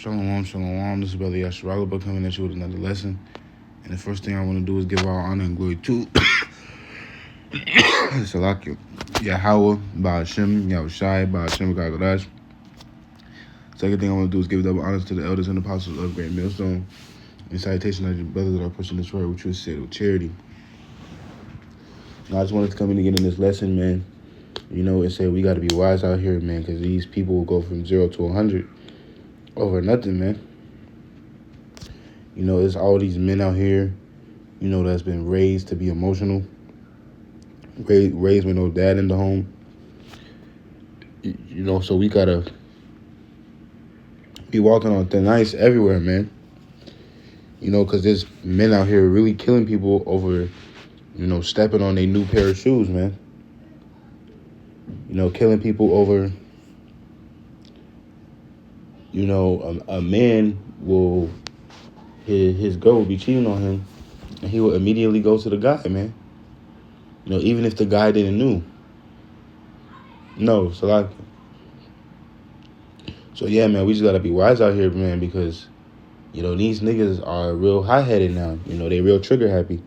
Shalom, shalom. This is Brother Yasharalaba coming at you with another lesson. And the first thing I want to do is give all honor and glory to Salakia, Yahweh, Ba'ashem, Yahushai, Ba'ashem, Gagadash. Second thing I want to do is give double honors to the elders and apostles of Great Millstone. And salutation to your brothers that are pushing this word, which was said with charity. I just wanted to come in and get in this lesson, man. And say we got to be wise out here, man, because these people will go from 0 to 100 over nothing, man. There's all these men out here, that's been raised to be emotional, raised with no dad in the home. So we got to be walking on thin ice everywhere, man. Because there's men out here really killing people over, stepping on their new pair of shoes, man. Killing people over, a man will, his girl will be cheating on him, and he will immediately go to the guy, man. Even if the guy didn't know. No, so yeah, man, we just gotta be wise out here, man, because, these niggas are real hot-headed now. They real trigger-happy.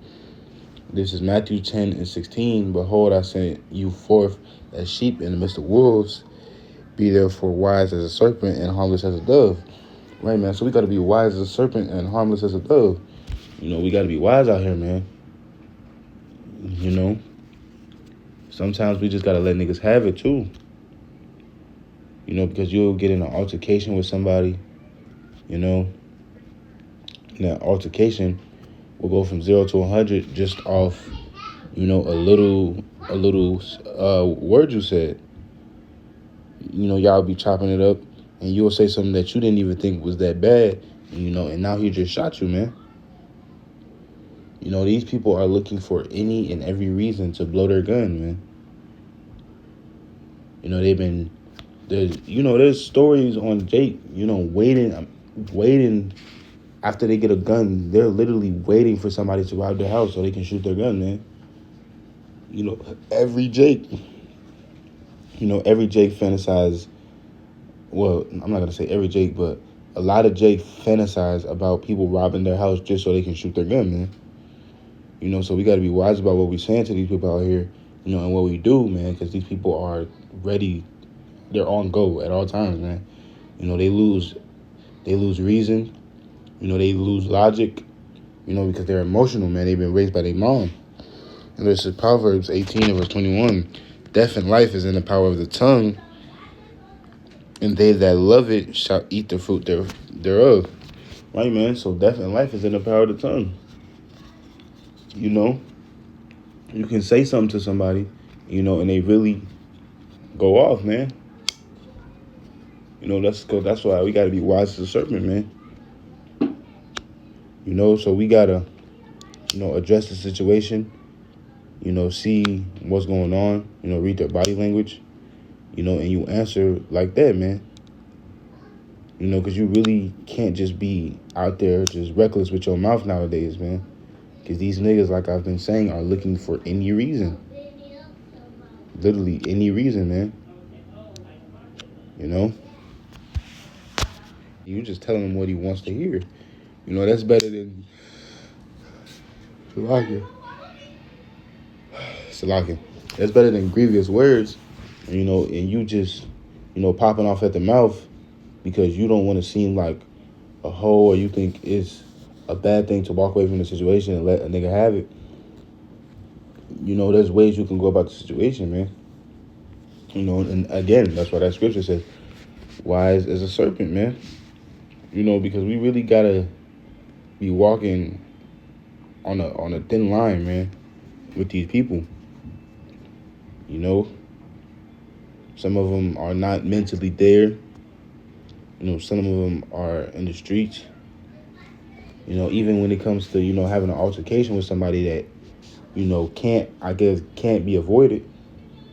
This is Matthew 10:16. Behold, I sent you forth as sheep in the midst of wolves. Be therefore wise as a serpent and harmless as a dove. Right, man? So we got to be wise as a serpent and harmless as a dove. We got to be wise out here, man. Sometimes we just got to let niggas have it, too. Because you'll get in an altercation with somebody, and that altercation will go from 0 to 100 just off, a little word you said. Y'all be chopping it up, and you'll say something that you didn't even think was that bad, and now he just shot you, man. These people are looking for any and every reason to blow their gun, man. There's stories on Jake, waiting after they get a gun. They're literally waiting for somebody to rob their house so they can shoot their gun, man. Every Jake fantasize. Well, I'm not going to say every Jake, but a lot of Jake fantasize about people robbing their house just so they can shoot their gun, man. So we got to be wise about what we're saying to these people out here, and what we do, man, because these people are ready. They're on go at all times, man. They lose reason. They lose logic, because they're emotional, man. They've been raised by their mom. And this is Proverbs 18 and verse 21. Death and life is in the power of the tongue, and they that love it shall eat the fruit thereof. Right, man? So death and life is in the power of the tongue. You can say something to somebody, and they really go off, man. That's why we got to be wise as a serpent, man. So we got to, address the situation, see what's going on, read their body language, and you answer like that, man. Because you really can't just be out there just reckless with your mouth nowadays, man. Because these niggas, like I've been saying, are looking for any reason. Literally any reason, man. You just telling him what he wants to hear. That's better than Salakia. That's better than grievous words, and you just, popping off at the mouth because you don't want to seem like a hoe, or you think it's a bad thing to walk away from the situation and let a nigga have it. There's ways you can go about the situation, man. And again, that's why that scripture says, wise as a serpent, man. Because we really gotta be walking on a thin line, man, with these people. Some of them are not mentally there. Some of them are in the streets. Even when it comes to, having an altercation with somebody that, can't be avoided.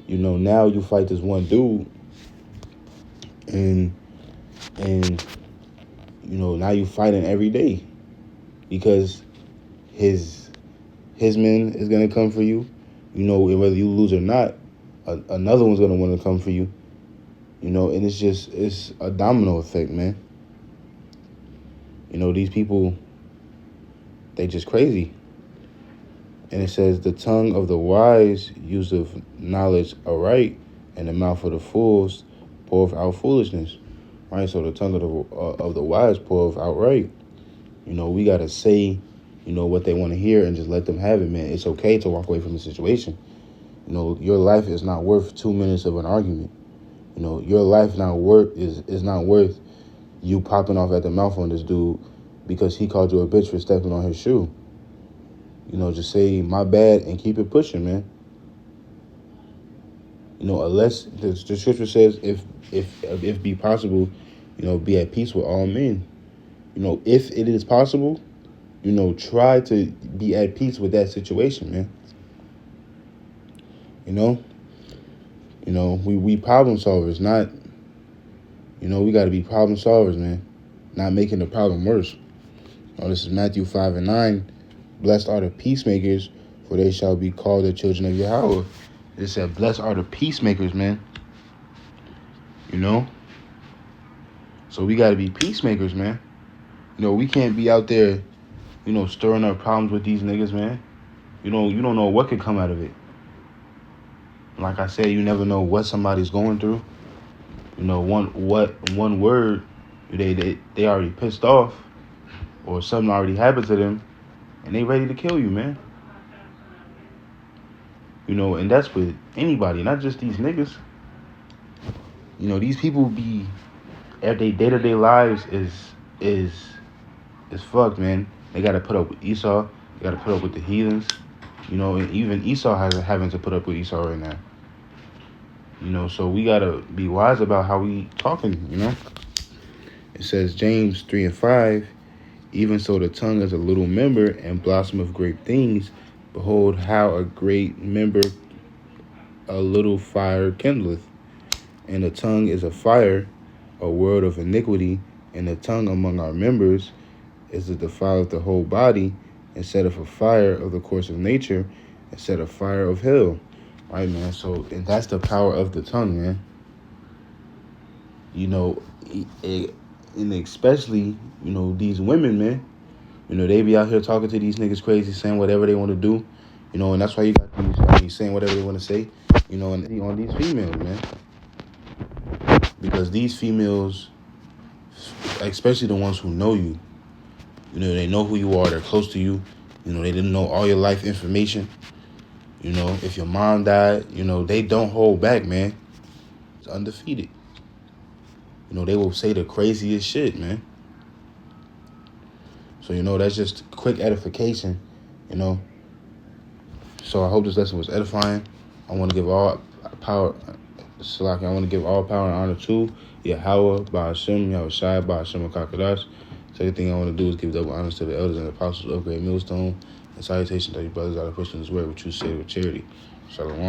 Now you fight this one dude, and now you fighting every day because his man is gonna come for you. Whether you lose or not, another one's gonna want to come for you. And it's a domino effect, man. These people, they just crazy. And it says, the tongue of the wise useth knowledge aright, and the mouth of the fools poureth out foolishness. Right? So the tongue of the wise poureth out right. We got to say, what they want to hear and just let them have it, man. It's okay to walk away from the situation. Your life is not worth 2 minutes of an argument. Your life is not worth you popping off at the mouth on this dude because he called you a bitch for stepping on his shoe. Just say my bad and keep it pushing, man. Unless the scripture says if be possible, be at peace with all men. If it is possible, try to be at peace with that situation, man. We problem solvers, not, we got to be problem solvers, man. Not making the problem worse. This is Matthew 5:9. Blessed are the peacemakers, for they shall be called the children of Yahweh. It said, blessed are the peacemakers, man. So we got to be peacemakers, man. We can't be out there, stirring up problems with these niggas, man. You don't know what could come out of it. Like I said, you never know what somebody's going through. One word, they already pissed off, or something already happened to them, and they ready to kill you, man. And that's with anybody, not just these niggas. These people be, their day-to-day lives is fucked, man. They got to put up with Esau. They got to put up with the heathens. And even Esau having to put up with Esau right now. So we got to be wise about how we talking, It says, James 3:5, even so the tongue is a little member and blossom of great things. Behold, how a great member a little fire kindleth. And the tongue is a fire, a world of iniquity. And the tongue among our members is the defile of the whole body, and set of a fire of the course of nature, and set a fire of hell. Right, man? So, and that's the power of the tongue, man. And especially, these women, man. They be out here talking to these niggas crazy, saying whatever they want to do. And that's why you got these saying whatever they want to say, and on these females, man. Because these females, especially the ones who know you, they know who you are, they're close to you. They didn't know all your life information. If your mom died, they don't hold back, man. It's undefeated. They will say the craziest shit, man. So, that's just quick edification, So I hope this lesson was edifying. I want to give all power, Salaki, I want to give all power and honor to Yahweh, Ba'ashem, Yahushai, Ba'ashem, Kakadash. So everything I want to do is give double honors to the elders and the apostles of Great Millstone. And salutations to your brothers out of pushing this word, which you say with charity. Shalom.